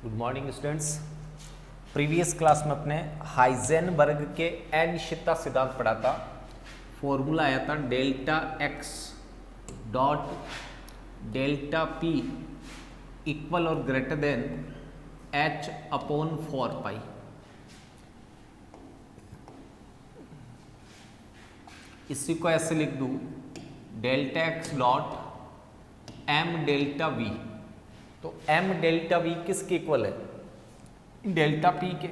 Good morning students. Previous class में अपने Heisenberg के अनिश्चितता सिद्धांत पढ़ा था। फॉर्मूला आया था delta X dot delta P equal और greater than H upon 4 pi. इसी को ऐसे लिख दूं, delta X dot M delta V. तो एम डेल्टा वी किसके इक्वल है? डेल्टा पी के,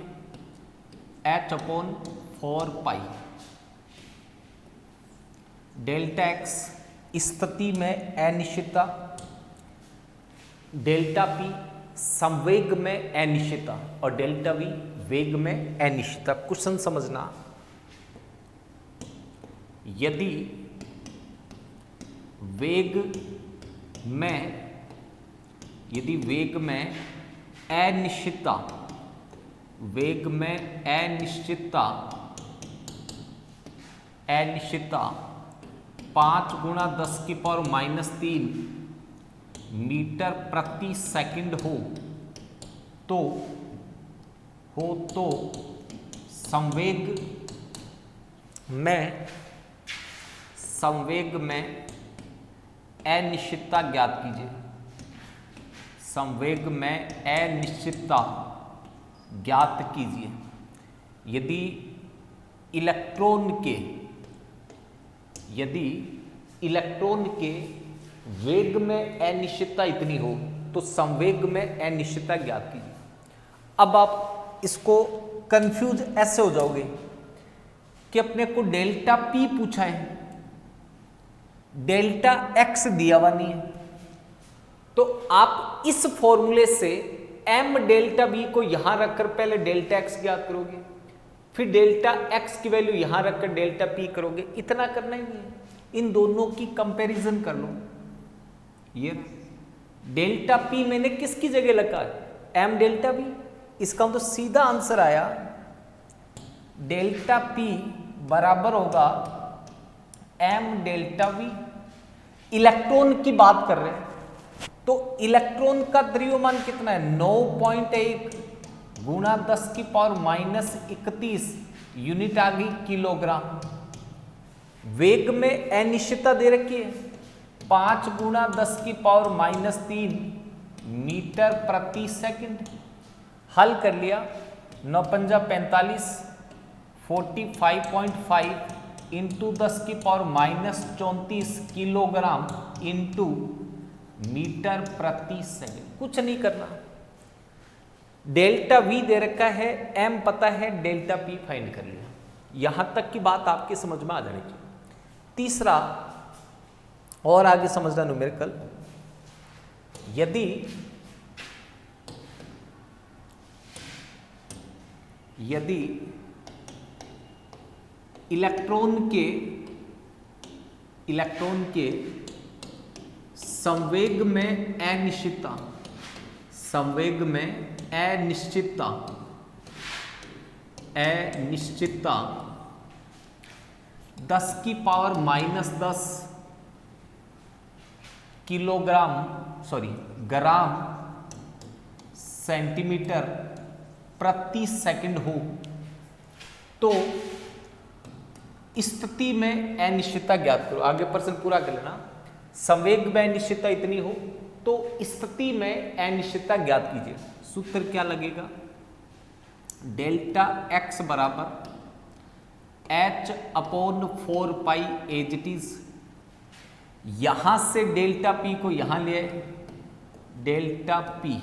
H upon 4 pi. Delta X स्थिति में अनिश्चितता, डेल्टा पी संवेग में अनिश्चितता और डेल्टा वी वेग में अनिश्चितता। क्वेश्चन समझना, यदि वेग में अनिश्चितता, वेग में अनिश्चितता 5 गुणा 10⁻³ मीटर प्रति सेकंड हो तो संवेग में अनिश्चितता ज्ञात कीजिए। संवेग में अनिश्चितता ज्ञात कीजिए। यदि इलेक्ट्रॉन के वेग में अनिश्चितता इतनी हो तो संवेग में अनिश्चितता ज्ञात कीजिए। अब आप इसको कंफ्यूज ऐसे हो जाओगे कि अपने को डेल्टा पी पूछा है, डेल्टा एक्स दिया हुआ नहीं है, तो आप इस फॉर्मूले से एम डेल्टा बी को यहां रखकर पहले डेल्टा एक्स ज्ञात करोगे, फिर डेल्टा एक्स की वैल्यू यहां रखकर डेल्टा पी करोगे। इतना करना ही नहीं है, इन दोनों की कंपैरिजन कर लो। ये डेल्टा पी मैंने किसकी जगह लगा है? M delta B. इसका तो सीधा आंसर आया, डेल्टा पी बराबर होगा एम डेल्टा वी। इलेक्ट्रॉन की बात कर रहे हैं तो इलेक्ट्रॉन का द्रव्यमान कितना है? 9.1 गुणा 10⁻31 यूनिट आ गई किलोग्राम। वेग में अनिश्चितता दे रखी है 5 गुणा 10⁻³ मीटर प्रति सेकंड। हल कर लिया, 9×5 45, 45.5 इंटू 10⁻34 किलोग्राम इंटू मीटर प्रति सेकंड। कुछ नहीं करना, डेल्टा वी दे रखा है, एम पता है, डेल्टा पी फाइंड कर लिया। यहां तक की बात आपके समझ में आ जानी चाहिए। तीसरा और आगे समझना न्यूमेरिकल, यदि इलेक्ट्रॉन के संवेग में अनिश्चितता 10⁻⁻10 ग्राम सेंटीमीटर प्रति सेकंड हो तो स्थिति में अनिश्चितता ज्ञात करो। आगे प्रश्न पूरा कर लेना। संवेग में अनिश्चितता इतनी हो तो स्थिति में अनिश्चितता ज्ञात कीजिए। सूत्र क्या लगेगा? डेल्टा एक्स बराबर H upon 4 pi as it is. यहां से डेल्टा पी को यहां ले आए, डेल्टा पी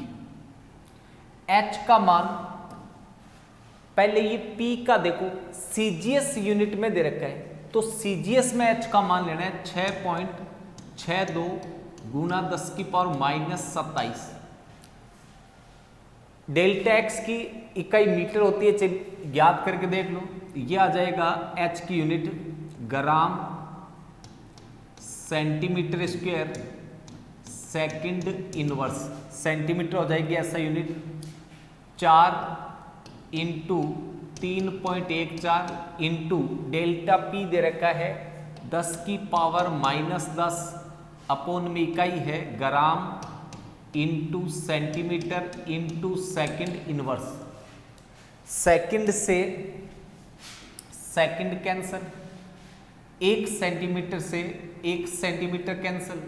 एच का मान, पहले ये पी का देखो सीजीएस यूनिट में दे रखा है, तो सीजीएस में एच का मान लेना है 6.62 गुणा 10⁻⁻27। डेल्टा एक्स की इकाई मीटर होती है, ज्ञात करके देख लो। ये आ जाएगा एच की unit gram centimetre square second inverse. Centimetre हो जाएगी ऐसा unit, 4 into 3.14 into delta P दे रखा है 10⁻⁻10 अपॉन में इकाई है gram into centimetre into second inverse. Second से सेकंड कैंसल, 1 सेंटीमीटर से 1 सेंटीमीटर कैंसल,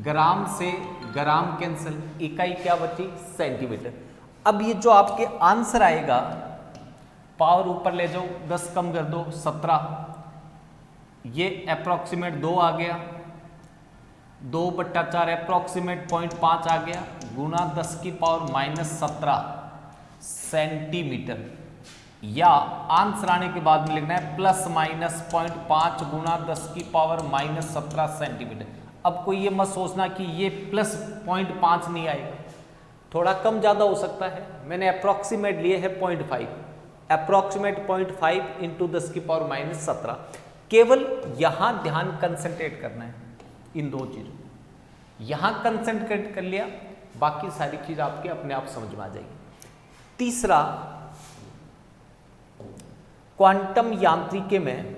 ग्राम से ग्राम कैंसल, इकाई क्या बची? सेंटीमीटर। अब ये जो आपके आंसर आएगा, पावर ऊपर ले जाओ, 10 कम कर दो 17, ये अप्रोक्सीमेट 2 आ गया, 2/4 अप्रोक्सीमेट 0.5 आ गया, गुना 10 की पावर -17 सेंटीमीटर, या आंसर आने के बाद में लिखना है ±0.5 गुना 10 की पावर -17 सेंटीमीटर। अब कोई ये मत सोचना कि ये +0.5 नहीं आएगा, थोड़ा कम ज़्यादा हो सकता है। मैंने अप्रॉक्सीमेट लिए है 0.5, अप्रॉक्सीमेट 0.5 इंटू 10 की पावर -17। केवल यहाँ ध्यान कंसंट्रेट करना है इन दो चीज़ों, यहाँ कंसंट्रेट कर लिया, बाकी सारी चीज़ आपके अपने आप समझ में आ जाएगी। तीसरा, क्वांटम यांत्रिकी में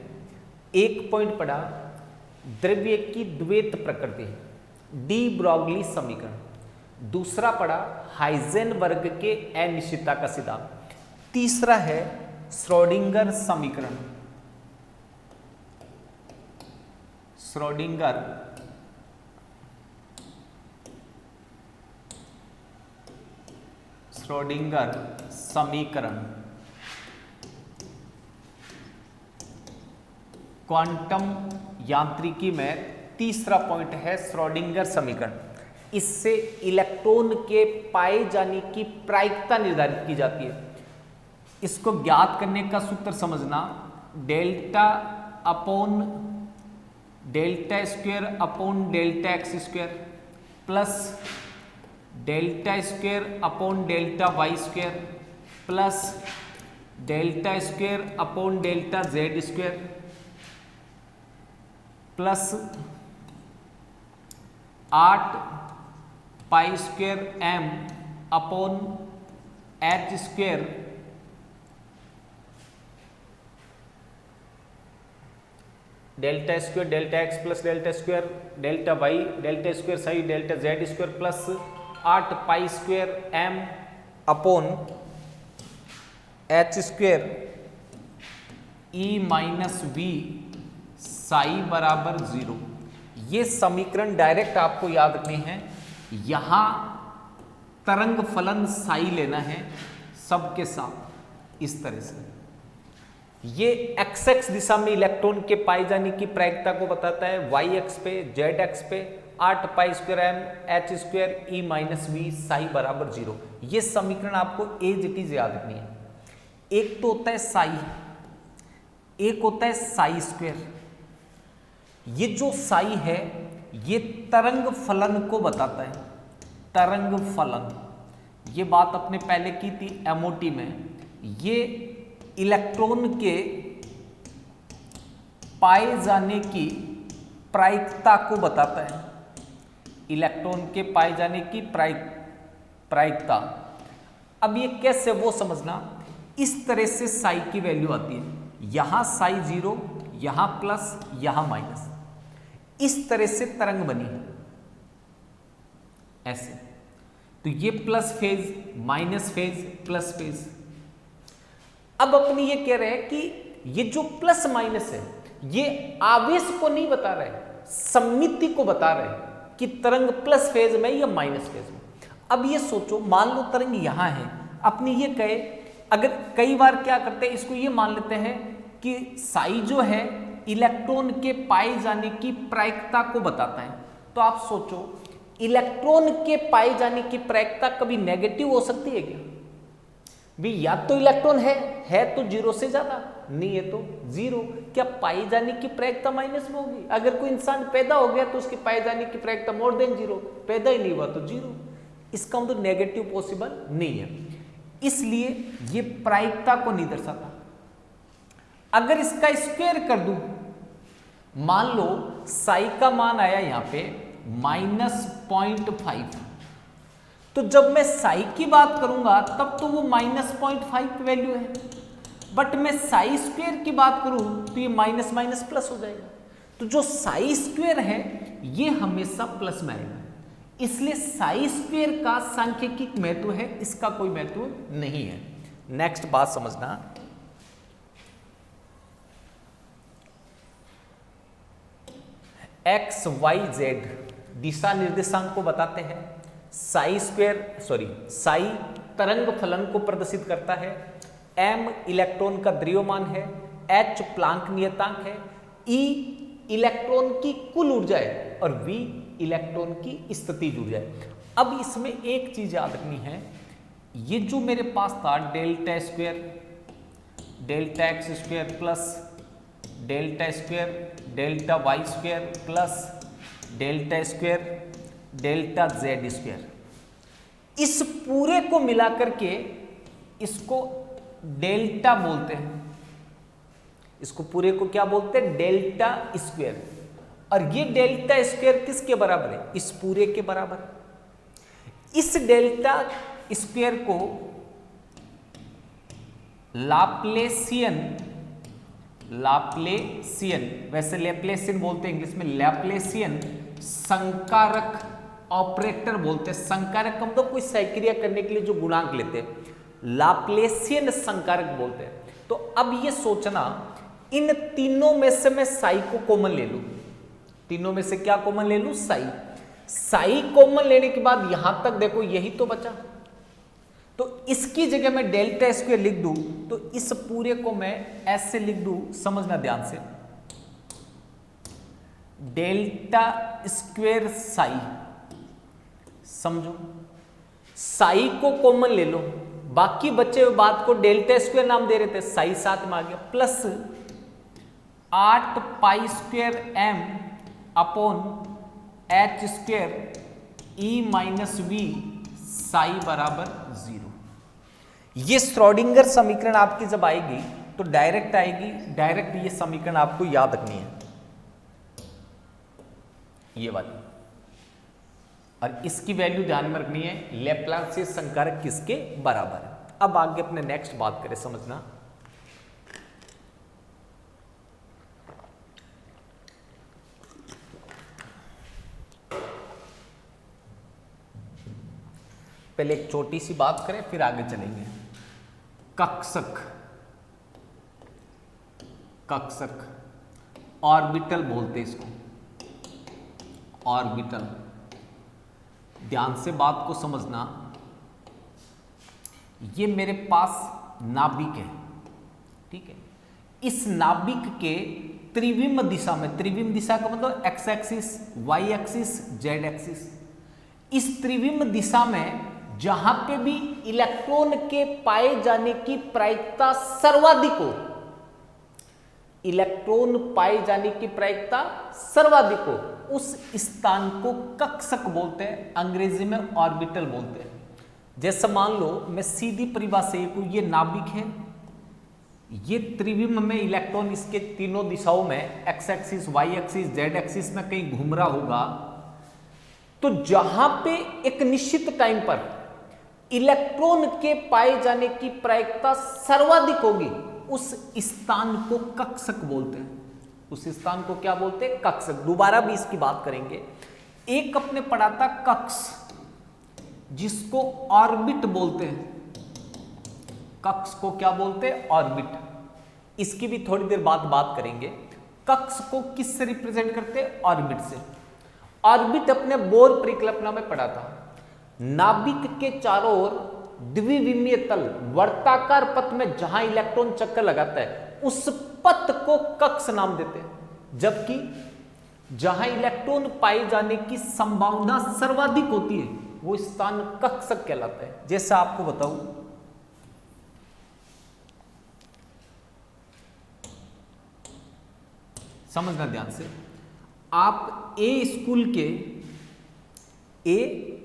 एक पॉइंट पढ़ा, द्रव्य की द्वैत प्रकृति, डी ब्रॉगली समीकरण। दूसरा पढ़ा हाइजेनबर्ग के अनिश्चितता का सिद्धांत। तीसरा है श्रोडिंगर समीकरण, श्रोडिंगर समीकरण। क्वांटम यांत्रिकी में तीसरा पॉइंट है श्रोडिंगर समीकरण। इससे इलेक्ट्रॉन के पाए जाने की प्रायिकता निर्धारित की जाती है। इसको ज्ञात करने का सूत्र समझना, delta square upon delta X square plus delta square upon delta Y square plus delta square upon delta Z square plus 8 pi square M upon H square delta square delta X plus delta square delta Y delta square सही delta Z square plus 8 pi square M upon H square E minus V psi बराबर 0। ये समीकरण direct आपको याद रखनी है। यहां तरंग फलन साई लेना है सबके साथ इस तरह से। ये एक्स एक्स दिशा में इलेक्ट्रॉन के पाए जाने की प्रायिकता को बताता है, वाई एक्स पे जेड एक्स पे 8 pi square M H square E minus V psi बराबर 0। ये समीकरण आपको एज इट इज याद रखनी है। एक तो होता है साई, एक होता है साई स्क्वायर। ये जो साई है ये तरंग फलन को बताता है, तरंग फलन। ये बात अपने पहले की थी एमओटी में। ये इलेक्ट्रॉन के पाए जाने की प्रायिकता को बताता है, इलेक्ट्रॉन के पाए जाने की प्रायिकता। अब ये कैसे वो समझना, इस तरह से साई की वैल्यू आती है, यहां साई 0 यहां प्लस यहां माइनस, इस तरह से तरंग बनी ऐसे। तो ये plus phase minus phase plus phase. अब अपनी ये कह रहे हैं कि ये जो प्लस माइनस है ये आवेश को नहीं बता रहे, सममिति को बता रहे हैं कि तरंग प्लस फेज में या माइनस फेज में। अब ये सोचो, मान लो तरंग यहां है, अपनी ये कहे, अगर कई बार क्या करते हैं, इसको ये मान लेते हैं कि साई जो है इलेक्ट्रॉन के पाए जाने की प्रायिकता को बताता है। तो आप सोचो, इलेक्ट्रॉन के पाए जाने की प्रायिकता कभी नेगेटिव हो सकती है क्या? भी या तो इलेक्ट्रॉन है तो 0 से ज्यादा, नहीं है तो 0। क्या पाई जाने की प्रायिकता माइनस में होगी? अगर कोई इंसान पैदा हो गया तो उसकी पाए जाने की प्रायिकता मोर देन 0, पैदा ही नहीं हुआ तो 0। इसका मतलब नेगेटिव पॉसिबल नहीं है, इसलिए ये प्रायिकता को नहीं दर्शाता। अगर इसका स्क्वायर कर दूं, मान लो साई का मान आया यहां पे -0.5, तो जब मैं साई की बात करूंगा तब तो वो -0.5 वैल्यू है, बट मैं साई स्क्वायर की बात करूं तो ये माइनस माइनस प्लस हो जाएगा। तो जो साई स्क्वायर है ये हमेशा प्लस में आएगा, इसलिए साई स्क्वायर का सांख्यिकी महत्व है, इसका कोई महत्व नहीं है। नेक्स्ट बात समझना, एक्स वाई जेड दिशा निर्देशांक को बताते हैं। साई तरंग फलन को प्रदर्शित करता है, m इलेक्ट्रॉन का द्रव्यमान है, h प्लांक नियतांक है, E इलेक्ट्रॉन की कुल ऊर्जा है और V इलेक्ट्रॉन की स्थितिज ऊर्जा है। अब इसमें एक चीज याद रखनी है, ये जो मेरे पास था delta square, delta X square plus delta square delta Y square plus delta square delta Z square, इस पूरे को मिला करके इसको डेल्टा बोलते हैं। इसको पूरे को क्या बोलते हैं? Delta square. और ये डेल्टा स्क्वायर किसके बराबर है? इस पूरे के बराबर। इस डेल्टा स्क्वायर को लाप्लेसियन वैसे लैप्लेसियन बोलते हैं इंग्लिश में, लैप्लेसियन संकारक ऑपरेटर बोलते हैं। संकारक हम तो कोई सह-क्रिया करने के लिए जो गुणांक लेते हैं, लाप्लेसियन संकारक बोलते हैं। तो अब ये सोचना, इन तीनों में से मैं साई को कॉमन ले लूं, तीनों में से क्या कॉमन ले लूं? साई कॉमन लेने के बाद यहां तक देखो यही तो बचा, तो इसकी जगह मैं डेल्टा स्क्वायर लिख दूं तो इस पूरे को मैं ऐसे लिख दूं, समझना ध्यान से, डेल्टा स्क्वायर साई। समझो, साई को कॉमन ले लो, बाकी बचे हुए बात को डेल्टा स्क्वायर नाम दे रहे थे, साई साथ में आ गया, plus 8 pi square m upon h square e minus V psi बराबर 0। ये श्रोडिंगर समीकरण आपकी जब आएगी तो डायरेक्ट आएगी, डायरेक्ट ये समीकरण आपको याद रखनी है, ये वाली। और इसकी वैल्यू ध्यान में रखनी है, लैप्लासियन संकारक किसके बराबर है। अब आगे अपने नेक्स्ट बात करें, समझना, पहले एक छोटी सी बात करें फिर आगे चलेंगे। कक्षक ऑर्बिटल बोलते इसको, ऑर्बिटल। ध्यान से बात को समझना, ये मेरे पास नाभिक है, ठीक है। इस नाभिक के त्रिविम दिशा में, त्रिविम दिशा का मतलब X axis, Y axis, Z axis, इस त्रिविम दिशा में जहां पे भी इलेक्ट्रॉन के पाए जाने की प्रायिकता सर्वाधिक हो, इलेक्ट्रॉन पाए जाने की प्रायिकता सर्वाधिक हो, उस स्थान को कक्षक बोलते हैं, अंग्रेजी में ऑर्बिटल बोलते हैं। जैसे मान लो मैं सीधी परिभाषा से को, ये नाभिक है, ये त्रिविम में इलेक्ट्रॉन इसके तीनों दिशाओं में X axis, Y axis, Z axis में कहीं घूम रहा होगा, तो जहां पे एक निश्चित टाइम पर इलेक्ट्रॉन के पाए जाने की प्रायिकता सर्वाधिक होगी, उस स्थान को कक्षक बोलते हैं। उस स्थान को क्या बोलते हैं? कक्षक। दोबारा भी इसकी बात करेंगे। एक अपने पढ़ा था कक्ष, जिसको ऑर्बिट बोलते हैं। कक्ष को क्या बोलते हैं? ऑर्बिट। इसकी भी थोड़ी देर बाद बात करेंगे। कक्ष को किससे रिप्रेजेंट करते हैं? ऑर्बिट से। ऑर्बिट अपने बोर परिकल्पना में पढ़ा था। नाभिक के चारों ओर द्विविमीय तल, वर्ताकार पथ में जहां इलेक्ट्रॉन चक्कर लगाता है, उस पथ को कक्ष नाम देते हैं। जबकि जहां इलेक्ट्रॉन पाए जाने की संभावना सर्वाधिक होती है, वो स्थान कक्षक कहलाता है। जैसा आपको बताऊं, समझना ध्यान से, आप ए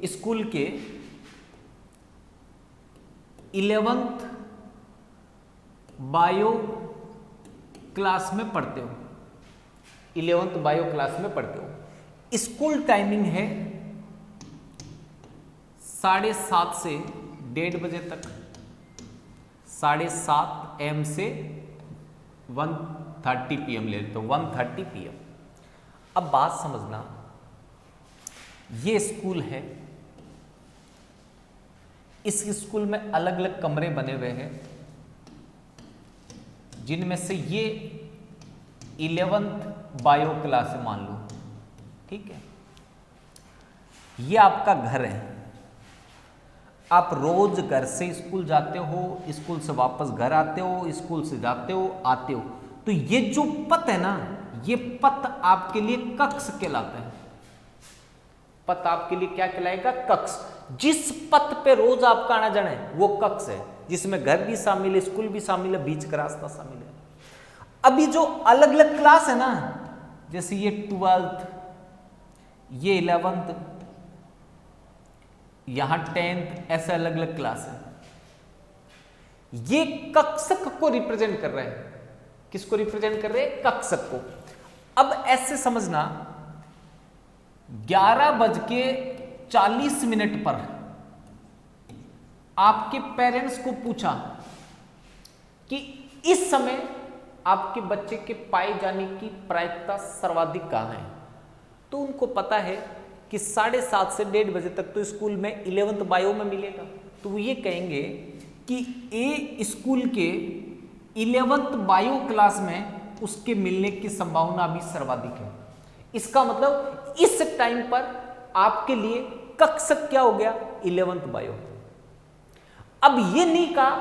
स्कूल के 11th बायो क्लास में पढ़ते हो, 11th बायो क्लास में पढ़ते हो। स्कूल टाइमिंग है 7:30 से 1:30 बजे तक, 7:30 AM से 1:30 PM ले लेते हो, 1:30 PM। अब बात समझना, ये स्कूल है, इस स्कूल में अलग अलग कमरे बने हुए हैं, जिनमें से ये 11th बायो क्लास है मान लो, ठीक है। ये आपका घर है, आप रोज घर से स्कूल जाते हो, स्कूल से वापस घर आते हो, स्कूल से जाते हो आते हो, तो ये जो पथ है ना, ये पथ आपके लिए कक्ष कहलाता है। पथ आपके लिए क्या कहलाएगा? कक्ष। जिस पथ पे रोज आपका आना जाना है वो कक्ष है, जिसमें घर भी शामिल है, स्कूल भी शामिल है, बीच का रास्ता शामिल है। अभी जो अलग अलग क्लास है ना, जैसे ये 12th, ये 11th, यहां 10th, ऐसे अलग अलग क्लास है, ये कक्षक को रिप्रेजेंट कर रहे हैं। किसको रिप्रेजेंट कर रहे हैं? कक्षक को। अब ऐसे समझना, 11:40 पर आपके पेरेंट्स को पूछा कि इस समय आपके बच्चे के पाए जाने की प्रायिकता सर्वाधिक कहां है, तो उनको पता है कि 7:30 से 1:30 बजे तक तो स्कूल में 11th बायो में मिलेगा, तो वो ये कहेंगे कि ए स्कूल के 11th बायो क्लास में उसके मिलने की संभावना अभी सर्वाधिक है। इसका मतलब इस टाइम पर आपके लिए कक्षक क्या हो गया? 11th bio. अब ये नहीं कहा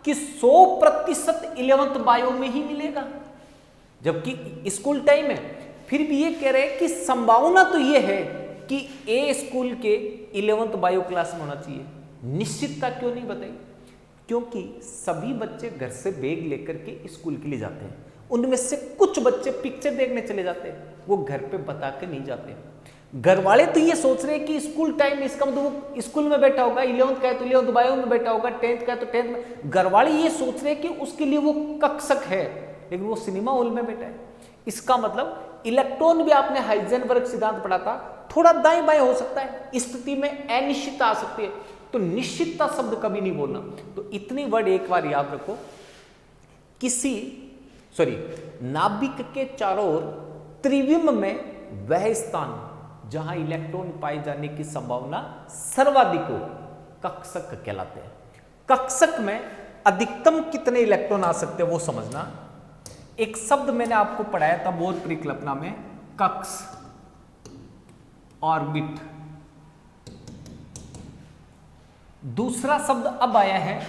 कि 100% 11th बायो में ही मिलेगा, जबकि स्कूल टाइम है, फिर भी ये कह रहे हैं कि संभावना तो ये है कि ए स्कूल के 11th बायो क्लास में होना चाहिए। निश्चितता क्यों नहीं बताई? क्योंकि सभी बच्चे घर से बैग लेकर के स्कूल के लिए जाते हैं, उनमें से कुछ बच्चे पिक्चर देखने चले जाते हैं, वो घर पे बता के नहीं जाते। घर वाले तो ये सोच रहे हैं कि स्कूल टाइम, इसका मतलब वो स्कूल में बैठा होगा, 11th का है तो 11th बायो में बैठा होगा, 10th का है तो 10th में। घर वाले ये सोच रहे हैं कि उसके लिए वो कक्षक है, लेकिन वो सिनेमा हॉल में बैठा है। इसका मतलब इलेक्ट्रॉन भी आपने हाइजेनबर्ग सिद्धांत पढ़ा था, थोड़ा दाएं बाएं हो सकता है, स्थिति में अनिश्चितता आ सकती है, तो निश्चितता शब्द कभी नहीं बोलना। तो इतनी वर्ड एक बार याद रखो, नाभिक के चारों ओर त्रिविम में वह स्थान जहां इलेक्ट्रॉन पाए जाने की संभावना सर्वाधिक हो, कक्षक कहलाते हैं। कक्षक में अधिकतम कितने इलेक्ट्रॉन आ सकते हैं वो समझना। एक शब्द मैंने आपको पढ़ाया था बोध परिकल्पना में, कक्ष, ऑर्बिट। दूसरा शब्द अब आया है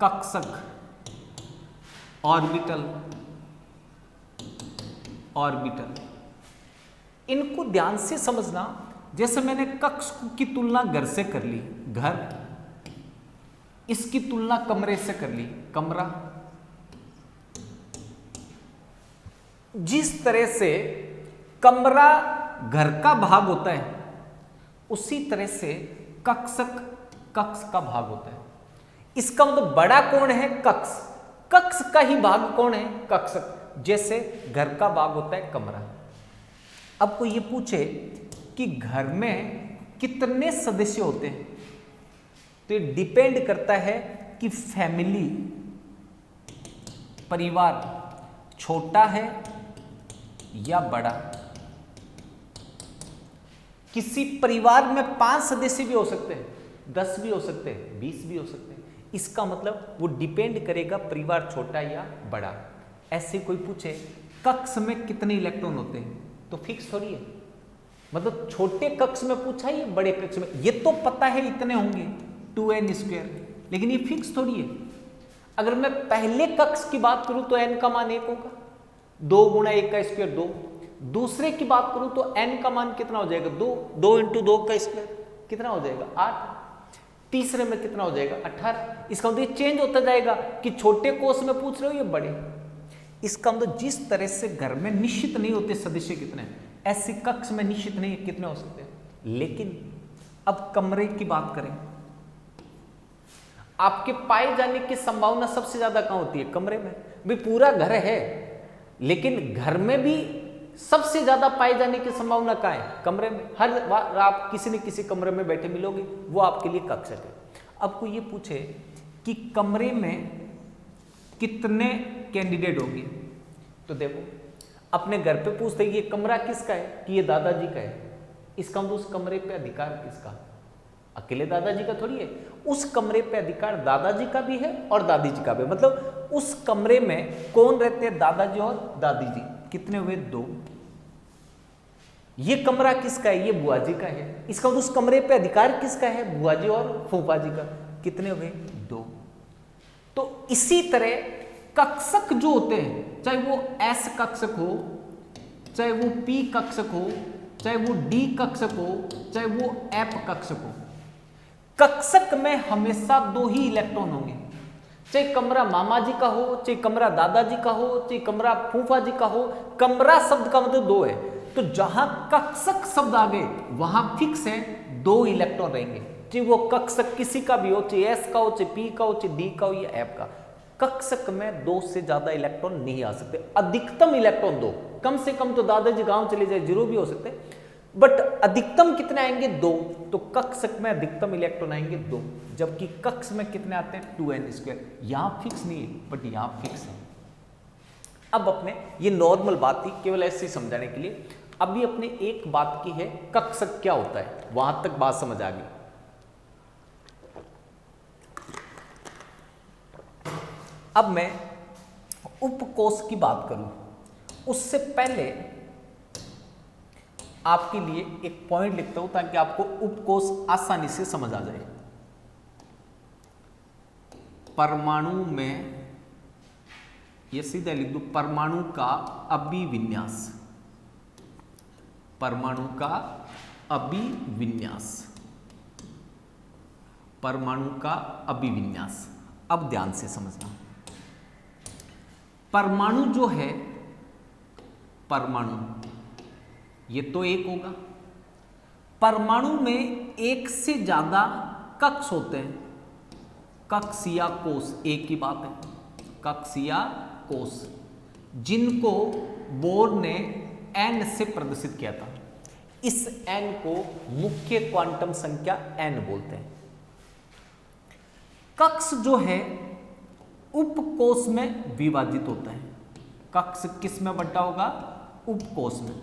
कक्षक, ऑर्बिटल। ऑर्बिटल, इनको ध्यान से समझना। जैसे मैंने कक्ष की तुलना घर से कर ली, घर, इसकी तुलना कमरे से कर ली, कमरा। जिस तरह से कमरा घर का भाग होता है, उसी तरह से कक्षक कक्ष का भाग होता है। इसका मतलब बड़ा कौन है? कक्ष। कक्ष का ही भाग कौन है? कक्षक। जैसे घर का भाग होता है कमरा। अब कोई ये पूछे कि घर में कितने सदस्य होते हैं, तो ये डिपेंड करता है कि फैमिली, परिवार छोटा है या बड़ा। किसी परिवार में 5 सदस्य भी हो सकते हैं, 10 भी हो सकते हैं, 20 भी हो सकते हैं। इसका मतलब वो डिपेंड करेगा परिवार छोटा या बड़ा। ऐसे कोई पूछे कक्ष में कितने इलेक्ट्रॉन होते हैं, तो फिक्स थोड़ी है, मतलब छोटे कक्ष में पूछा या बड़े कक्ष में, ये तो पता है इतने होंगे 2n², लेकिन ये फिक्स थोड़ी है। अगर मैं पहले कक्ष की बात करूं तो n का मान 1 होगा, 2 × 1 का स्क्वायर 2। दूसरे की बात करूं तो n का मान कितना हो जाएगा? 2, 2 × 2 का स्क्वायर कितना हो जाएगा? 8। तीसरे में कितना हो जाएगा? 18। इसका मतलब चेंज होता जाएगा कि छोटे कोष में पूछ रहे हो या बड़े। इसका मतलब जिस तरह से घर में निश्चित नहीं होते सदस्य कितने, ऐसे कक्ष में निश्चित नहीं कितने हो सकते हैं। लेकिन अब कमरे की बात करें, आपके पाए जाने की संभावना सबसे ज्यादा कहां होती है? कमरे में। भी पूरा घर है, लेकिन घर में भी सबसे ज्यादा पाए जाने की संभावना कहां है? कमरे में। हर बार आप किसी न किसी कमरे में बैठे मिलोगे, वो आपके लिए कक्षक है। अब कोई ये पूछे कि कमरे में कितने कैंडिडेट होंगे, तो देखो अपने घर पे पूछते ये कमरा किसका है, कि ये दादाजी का है, इसका मतलब उस कमरे पे अधिकार किसका? अकेले दादाजी का थोड़ी है, उस कमरे पे अधिकार दादाजी का भी है और दादी जी का भी। मतलब उस कमरे में कौन रहते हैं? दादाजी और दादी जी। कितने हुए? 2। ये कमरा किसका है? ये बुआ जी का है। इसका मतलब उस कमरे पे अधिकार किसका है? बुआ जी और फूफा जी का। कितने हुए? 2। तो इसी तरह कक्षक जो होते हैं, चाहे वो एस कक्षक हो, चाहे वो पी कक्षक हो, चाहे वो डी कक्षक हो, चाहे वो एफ कक्षक हो, कक्षक में हमेशा 2 ही इलेक्ट्रॉन होंगे। चाहे कमरा मामा जी का हो, चाहे कमरा दादाजी का हो, चाहे कमरा फूफा जी का हो, कमरा शब्द का मतलब 2 है। तो जहां कक्षक शब्द आ गए वहां फिक्स है 2 इलेक्ट्रॉन रहेंगे, चाहे वो कक्षक किसी का भी हो, चाहे एस का हो, चाहे पी का हो, चाहे डी का हो या एफ का। कक्षक में 2 से ज्यादा इलेक्ट्रॉन नहीं आ सकते, अधिकतम इलेक्ट्रॉन 2। कम से कम तो दादाजी गांव चले जाए 0 भी हो सकते, बट अधिकतम कितने आएंगे? 2। तो कक्षक में अधिकतम इलेक्ट्रॉन आएंगे 2, जबकि कक्ष में कितने आते हैं? 2n²। यहां फिक्स नहीं है बट यहां फिक्स है। अब अपने ये नॉर्मल बात थी, केवल ऐसे ही समझाने के लिए। अभी अपने एक बात की है, कक्षक क्या होता है, वहां तक बात समझ आ गई। अब मैं उपकोष की बात करूं, उससे पहले आपके लिए एक पॉइंट लिखता हूं ताकि आपको उपकोष आसानी से समझ आ जाए। परमाणु में, ये सीधा लिख दो, परमाणु का अभिविन्यास। परमाणु का अभिविन्यास, परमाणु का अभिविन्यास। अब ध्यान से समझना, परमाणु जो है, परमाणु ये तो एक होगा। परमाणु में एक से ज्यादा कक्ष होते हैं, कक्ष या कोष, एक ही बात है, कक्ष या कोष, जिनको बोर ने n से प्रदर्शित किया था। इस n को मुख्य क्वांटम संख्या n बोलते हैं। कक्ष जो है उपकोष में विभाजित होता है। कक्ष किस में बंटा होगा? उपकोष में।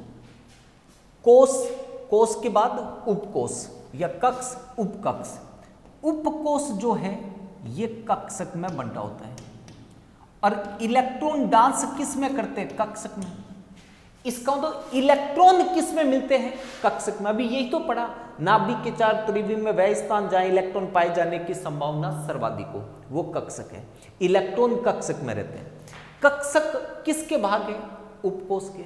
कोष, कोष के बाद उपकोष या कक्ष, उपकक्ष। उपकोष जो है ये कक्षक में बंटा होता है। और इलेक्ट्रॉन डांस किस में करते हैं? कक्षक में। इसका मतलब इलेक्ट्रॉन किस में मिलते हैं? कक्षक में। अभी यही तो पढ़ा, नाभिक के 4 त्रिविम में वह स्थान जहां इलेक्ट्रॉन पाए जाने की संभावना सर्वाधिक हो, वो कक्षक है। इलेक्ट्रॉन कक्षक में रहते हैं। कक्षक किसके भाग है? उपकोष के।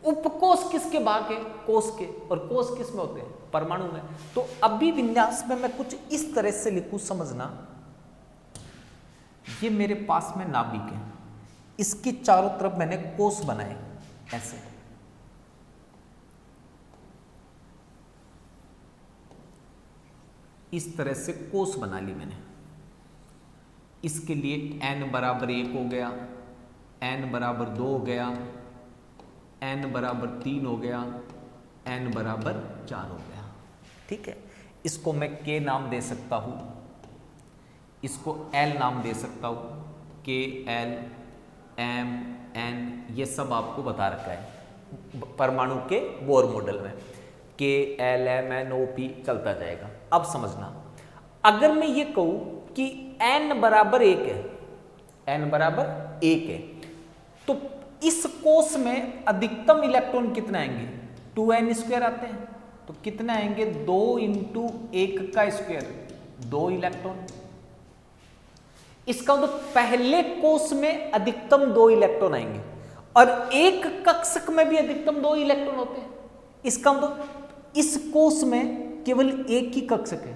उपकोष किसके भाग है? कोष के। और कोष किस में होते हैं? परमाणु में। तो अभिविन्यास में मैं कुछ इस तरह से लिखूं, समझना। ये मेरे पास में नाभिक है, इसके चारों तरफ मैंने कोष बनाए ऐसे। इस तरह से कोष बना ली मैंने। इसके लिए n बराबर 1 हो गया, n बराबर 2 हो गया, n बराबर 3 हो गया, n बराबर 4 हो गया। ठीक है, इसको मैं k नाम दे सकता हूं, इसको l नाम दे सकता हूं, k, l, m, n, ये सब आपको बता रखा है परमाणु के बोर मॉडल में। k, l, m, n, o, p चलता जाएगा। अब समझना, अगर मैं ये कहूं कि n बराबर 1 है, n बराबर 1 है, तो इस कोष में अधिकतम इलेक्ट्रॉन कितने आएंगे? 2n² आते हैं। तो कितने आएंगे? 2 × 1 का स्क्वायर, 2 इलेक्ट्रॉन। इसका मतलब पहले कोष में अधिकतम 2 इलेक्ट्रॉन आएंगे, और एक कक्षक में भी अधिकतम 2 इलेक्ट्रॉन होते हैं। इसका मतलब इस कोष में केवल एक ही कक्षक है,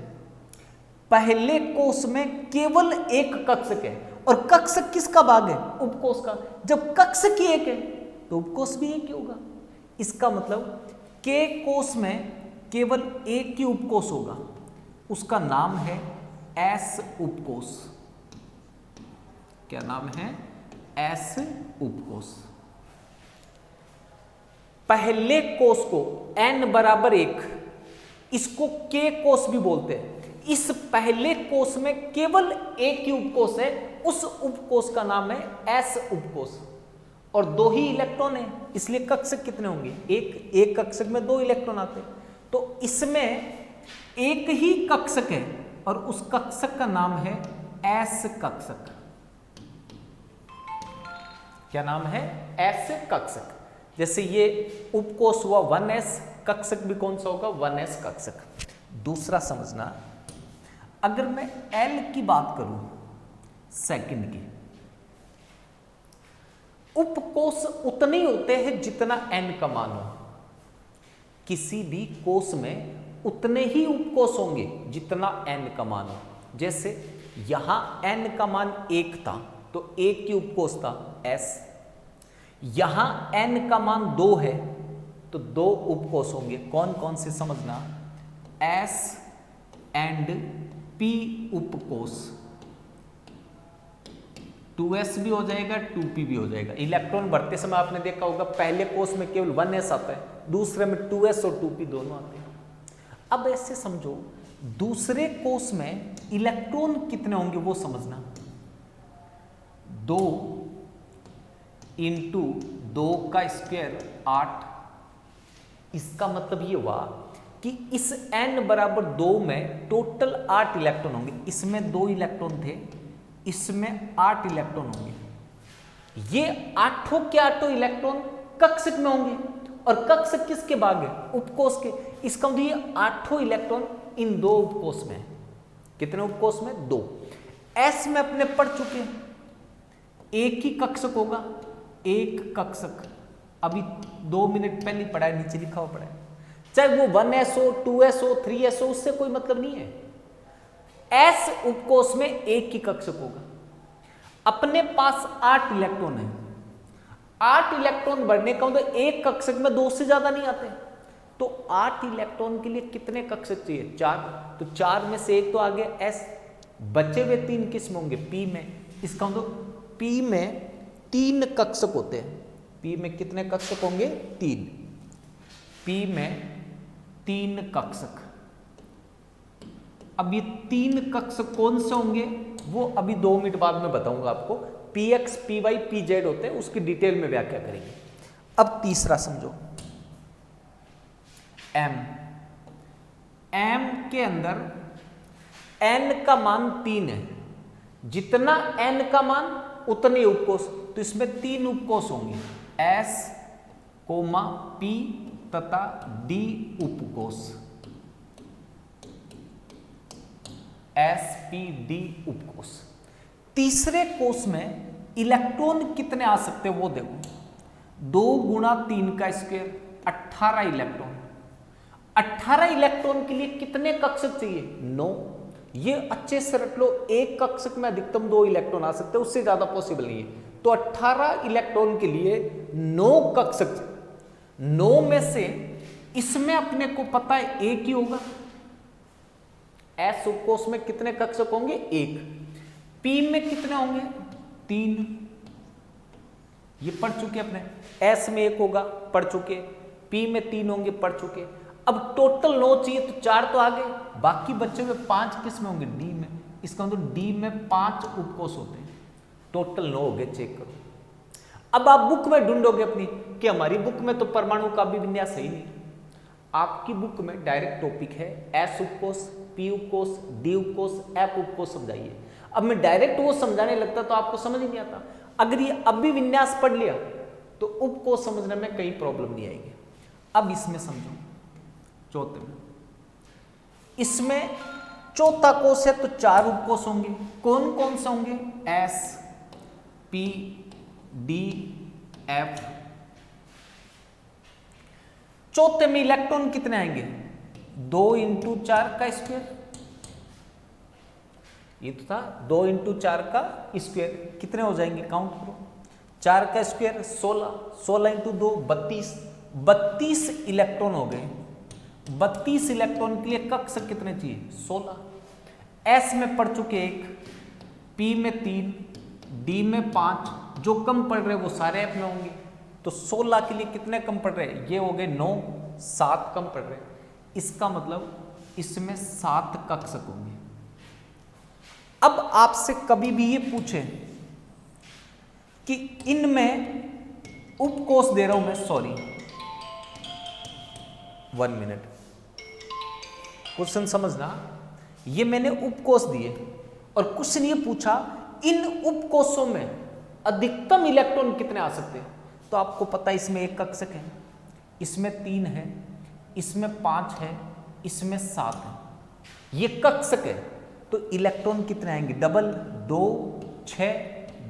पहले कोष में केवल एक कक्षक है। और कक्षक किसका भाग है? उपकोष का। जब कक्षक ही एक है तो उपकोष भी एक ही होगा। इसका मतलब के कोष में केवल एक ही उपकोष होगा, उसका नाम है एस उपकोष। क्या नाम है? एस उपकोष। पहले कोष को n बराबर 1, इसको k कोष भी बोलते हैं। इस पहले कोष में केवल एक ही उपकोष है, उस उपकोष का नाम है एस उपकोष। और 2 ही इलेक्ट्रॉन है, इसलिए कक्षक कितने होंगे? एक कक्षक में 2 इलेक्ट्रॉन आते हैं। तो इसमें एक ही कक्षक है और उस कक्षक का नाम है एस कक्षक। क्या नाम है? एस कक्षक। जैसे ये उपकोष हुआ 1s, कक्षक भी कौन सा होगा? 1s कक्षक। दूसरा समझना, अगर मैं L की बात करूं सेकंड की, उपकोष उतने ही होते हैं जितना n का मान हो। किसी भी कोष में उतने ही उपकोष होंगे जितना n का मान हो। जैसे यहां n का मान 1 था तो 1 की उपकोष था s, यहां n का मान 2 है तो 2 उपकोष होंगे। कौन कौन से समझना? s and p उपकोष। 2s भी हो जाएगा, 2p भी हो जाएगा। इलेक्ट्रॉन भरते समय आपने देखा होगा पहले कोष में केवल 1s आता है, दूसरे में 2s और 2p दोनों आते हैं। अब ऐसे समझो, दूसरे कोष में इलेक्ट्रॉन कितने होंगे वो समझना। 2 इंटू 2 का स्क्वायर 8। इसका मतलब ये हुआ कि इस n बराबर 2 में टोटल 8 इलेक्ट्रॉन होंगे। इसमें 2 इलेक्ट्रॉन थे, इसमें 8 इलेक्ट्रॉन होंगे। ये 8 के 8 इलेक्ट्रॉन कक्षक में होंगे और कक्षक किसके भाग है? उपकोष के। इसका मतलब ये 8 इलेक्ट्रॉन इन 2 उपकोष में है। कितने उपकोष में? 2। s में अपने पढ़ चुके हैं, एक ही कक्षक होगा, एक कक्षक। अभी 2 मिनट पहले पढ़ा है, नीचे लिखा हुआ पढ़ा है। चाहे वो 1s हो, 2s हो, 3s हो, उससे कोई मतलब नहीं है। s उपकोष में एक ही कक्षक होगा। अपने पास 8 इलेक्ट्रॉन है। 8 इलेक्ट्रॉन बढ़ने का मतलब एक कक्षक में 2 से ज्यादा नहीं आते। तो 8 इलेक्ट्रॉन के लिए कितने कक्षक चाहिए? 4। तो 4 में से एक तो आ गया s, बचे हुए 3 किस में होंगे? p में। इसका मतलब p में 3 कक्षक होते हैं। p में कितने कक्षक होंगे? 3। p में 3 कक्षक। अब ये 3 कक्षक कौन से होंगे वो अभी 2 मिनट बाद में बताऊंगा आपको। px, py, pz होते हैं, उसकी डिटेल में व्याख्या करेंगे। अब तीसरा समझो, m के अंदर n का मान 3 है। जितना n का मान उतने उपकोष, तो इसमें 3 उपकोष होंगे, s, p तथा d उपकोष। s, p, d उपकोष। तीसरे कोष में इलेक्ट्रॉन कितने आ सकते हैं वो देखो। 2 गुणा 3 का स्क्वायर 18 इलेक्ट्रॉन। 18 इलेक्ट्रॉन के लिए कितने कक्षक चाहिए? 9। ये अच्छे से रख लो, एक कक्षक में अधिकतम 2 इलेक्ट्रॉन आ सकते हैं, उससे ज्यादा पॉसिबल नहीं है। तो 18 इलेक्ट्रॉन के लिए 9 कक्षक। 9 में से इसमें अपने को पता है एक ही होगा। s उपकोष में कितने कक्षक होंगे? 1। p में कितने होंगे? 3। ये पढ़ चुके अपने। s में 1 होगा, पढ़ चुके। p में 3 होंगे, पढ़ चुके। अब टोटल 9 चाहिए तो 4 तो आ गए, बाकी बच्चे में 5 किस में होंगे? d में। इसका मतलब d में 5 उपकोष होते हैं। टोटल 9 हो गए, चेक करो। अब आप बुक में ढूंढोगे अपनी कि हमारी बुक में तो परमाणु का भी विन्यास सही नहीं। आपकी बुक में डायरेक्ट टॉपिक है s उपकोष, p उपकोष, d उपकोष, f उपकोष समझाइए। अब मैं डायरेक्ट वो समझाने लगता तो आपको समझ ही नहीं आता। अगर ये अब भी विन्यास पढ़ लिया तो उपकोष समझने में कई प्रॉब्लम नहीं आएगी। अब इसमें समझो, चौथे में इसमें चौथा कोष है तो 4 उपकोष होंगे। कौन कौन से होंगे? s, p, d, f। चौथे में इलेक्ट्रॉन कितने आएंगे? 2 इंटू 4 का स्क्वायर। ये तो था 2 इंटू 4 का स्क्वायर। कितने हो जाएंगे? काउंट करो। 4 का स्क्वायर 16, 16 इंटू 2 32। 32 इलेक्ट्रॉन हो गए। 32 इलेक्ट्रॉन के लिए कक्षक कितने चाहिए? 16। s में पढ़ चुके 1, p में 3, d में 5। जो कम पढ़ रहे वो सारे f में होंगे। तो 16 के लिए कितने कम पढ़ रहे? ये हो गए 9, 7 कम पढ़ रहे। इसका मतलब इसमें 7 कक्षक होंगे। अब आपसे कभी भी ये पूछे कि इनमें उपकोष दे रहा हूं मैं, सॉरी 1 मिनट, क्वेश्चन समझना, ये मैंने उपकोष दिए और क्वेश्चन ये पूछा इन उपकोषों में अधिकतम इलेक्ट्रॉन कितने आ सकते हैं। तो आपको पता है इसमें एक कक्षक है, इसमें 3 है, इसमें 5 है, इसमें 7 है, ये कक्षक है। तो इलेक्ट्रॉन कितने आएंगे? डबल, 2, 6,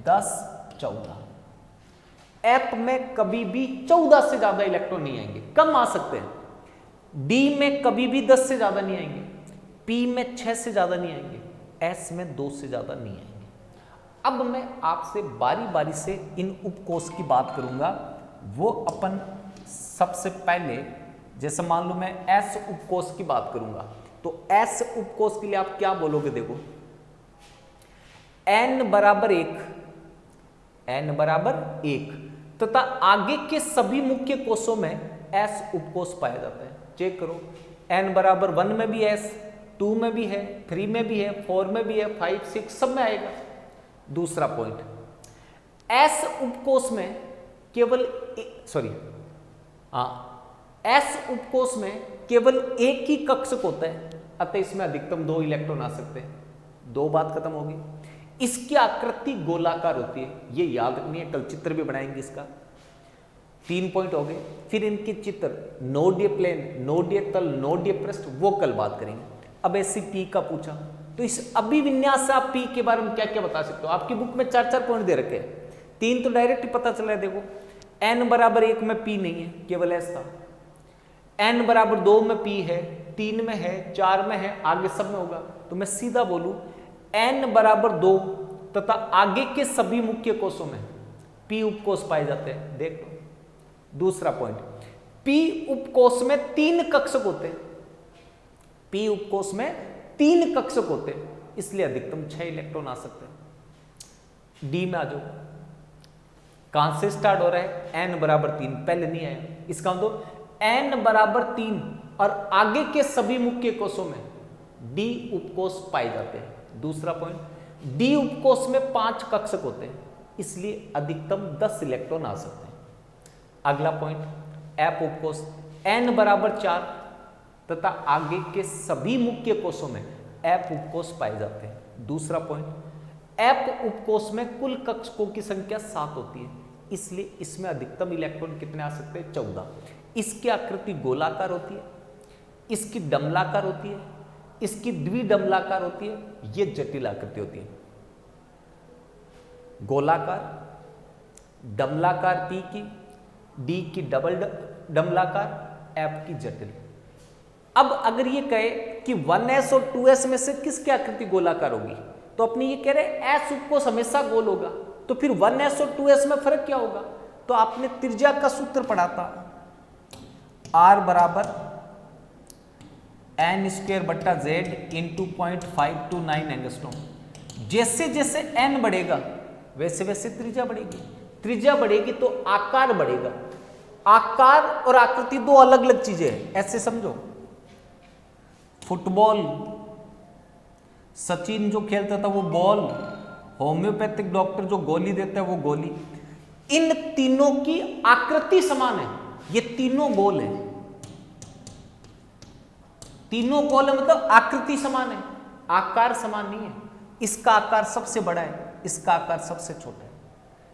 10, 14। एफ में कभी भी 14 से ज्यादा इलेक्ट्रॉन नहीं आएंगे, कम आ सकते हैं। डी में कभी भी 10 से ज्यादा नहीं आएंगे, पी में 6 से ज्यादा नहीं आएंगे, एस में 2 से ज्यादा नहीं आएंगे। अब मैं आपसे बारी बारी से इन उपकोष की बात करूंगा। वो अपन सबसे पहले, जैसे मान लो मैं एस उपकोष की बात करूंगा, तो एस उपकोष के लिए आप क्या बोलोगे? देखो n बराबर 1, n बराबर 1 तथा आगे के सभी मुख्य कोषों में एस उपकोष पाया जाता है। चेक करो, n बराबर 1 में भी एस, 2 में भी है, 3 में भी है, 4 में भी है, 5, 6 सब में आएगा। दूसरा पॉइंट, एस उपकोष में केवल एस उपकोष में केवल एक ही कक्षक होता है, अतः इसमें अधिकतम 2 इलेक्ट्रॉन आ सकते हैं। 2 बात खत्म होगी। इसकी आकृति गोलाकार होती है, ये याद रखनी है, कल चित्र भी बनाएंगे इसका। 3 पॉइंट हो गए। फिर इनके चित्र, नोडीय प्लेन, नोडीय तल, नोडीय पृष्ठ, वो कल बात करेंगे। अब ऐसी पी का पूछा, तो इस अभिविन्यास से आप पी के बारे में क्या क्या बता सकते हो? आपकी बुक में 4-4 पॉइंट दे रखे हैं, 3 तो डायरेक्ट ही पता चल रहा है। देखो n बराबर 1 में पी नहीं है, केवल एस था। n बराबर 2 में पी है, 3 में है, 4 में है, आगे सब में होगा। तो मैं सीधा बोलूं n बराबर 2 तथा आगे के सभी मुख्य कोषों में p उपकोष पाए जाते हैं। देख लो। दूसरा पॉइंट, p उपकोष में 3 कक्षक होते हैं, p उपकोष में 3 कक्षक होते हैं, इसलिए अधिकतम 6 इलेक्ट्रॉन आ सकते हैं। डी में आ जाओ, कहां से स्टार्ट हो रहा है? n बराबर 3, पहले नहीं आया, इसका मतलब n बराबर 3 और आगे के सभी मुख्य कोषों में d उपकोष पाए जाते हैं। दूसरा पॉइंट, d उपकोष में 5 कक्षक होते हैं, इसलिए अधिकतम 10 इलेक्ट्रॉन आ सकते हैं। अगला पॉइंट, f उपकोष n बराबर 4 तथा आगे के सभी मुख्य कोषों में f उपकोष पाए जाते हैं। दूसरा पॉइंट, f उपकोष में कुल कक्षकों की संख्या 7 होती है, इसलिए इसमें अधिकतम इलेक्ट्रॉन कितने आ सकते हैं? 14। इसकी आकृति गोलाकार होती है, इसकी डमलाकार होती है, इसकी द्विडमलाकार होती है, ये जटिल आकृति होती है। गोलाकार, डमलाकार पी की, डी की डबल डमलाकार, एफ की जटिल। अब अगर ये कहे कि 1s और 2s में से किसकी आकृति गोलाकार होगी, तो अपने ये कह रहे s उपकोष हमेशा गोल होगा, तो फिर 1s और 2s में फर्क क्या होगा? तो आपने त्रिज्या का सूत्र पढ़ा था, r बराबर n² बट्टा z इंटू 0.529 एंगस्ट्रॉम। जैसे जैसे n बढ़ेगा वैसे वैसे त्रिज्या बढ़ेगी, त्रिज्या बढ़ेगी तो आकार बढ़ेगा। आकार और आकृति 2 अलग अलग चीजें हैं, ऐसे समझो। फुटबॉल, सचिन जो खेलता था वो बॉल, होम्योपैथिक डॉक्टर जो गोली देता है वो गोली। इन तीनों की आकृति समान है, ये तीनों गोल है, तीनों गोल है मतलब आकृति समान है, आकार समान नहीं है। इसका आकार सबसे बड़ा है, इसका आकार सबसे छोटा है।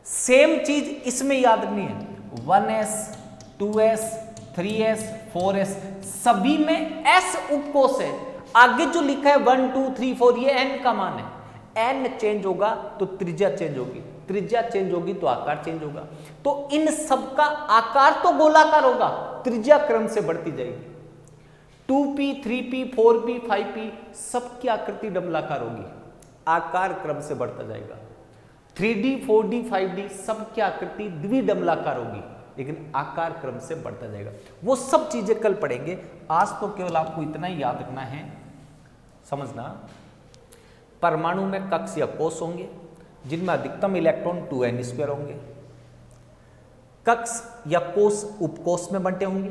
सेम चीज इसमें याद नहीं है, 1s, 2s, 3s, 4s सभी में s उपकोष है। आगे जो लिखा है 1, 2, 3, 4 ये n का मान है। n चेंज होगा तो त्रिज्या चेंज होगी, त्रिज्या चेंज होगी तो आकार चेंज होगा। तो इन सब का आकार तो गोलाकार होगा, त्रिज्या क्रम से बढ़ती जाएगी। 2p, 3p, 4p, 5p सबकी आकृति डबलाकार होगी, आकार क्रम से बढ़ता जाएगा। 3d, 4d, 5d सबकी आकृति द्विडमलाकार होगी, लेकिन आकार क्रम से बढ़ता जाएगा। वो सब चीजें कल पढ़ेंगे, आज तो केवल आपको इतना ही याद रखना है, समझना। परमाणु में कक्ष या कोष होंगे जिनमें अधिकतम इलेक्ट्रॉन 2n² होंगे। कक्ष या कोष उपकोष में बंटे होंगे,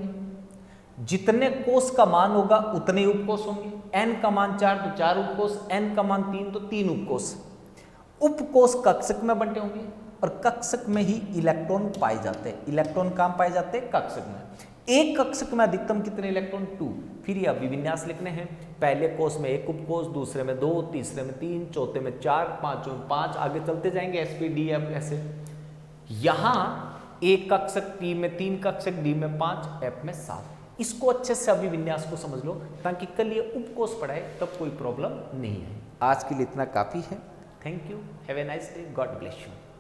जितने कोष का मान होगा उतने ही उपकोष होंगे। n का मान 4 तो 4 उपकोष, n का मान 3 तो 3 उपकोष। उपकोष कक्षक में बंटे होंगे और कक्षक में ही इलेक्ट्रॉन पाए जाते हैं। इलेक्ट्रॉन कहां पाए जाते हैं? कक्षक में। एक कक्षक में अधिकतम कितने इलेक्ट्रॉन? 2। फिर ये अभिविन्यास लिखने हैं। पहले कोष में एक उपकोष, दूसरे में 2, तीसरे में 3, चौथे में 4, पांचवें में 5, आगे चलते जाएंगे sp d f ऐसे। यहां एक कक्षक T में 3 कक्षक, D में 5, F में 7। इसको अच्छे से अभिविन्यास को समझ लो ताकि कल ये उपकोष पढ़ाए तब कोई प्रॉब्लम नहीं है। आज के लिए इतना काफी है। Thank you, have a nice day, God bless you.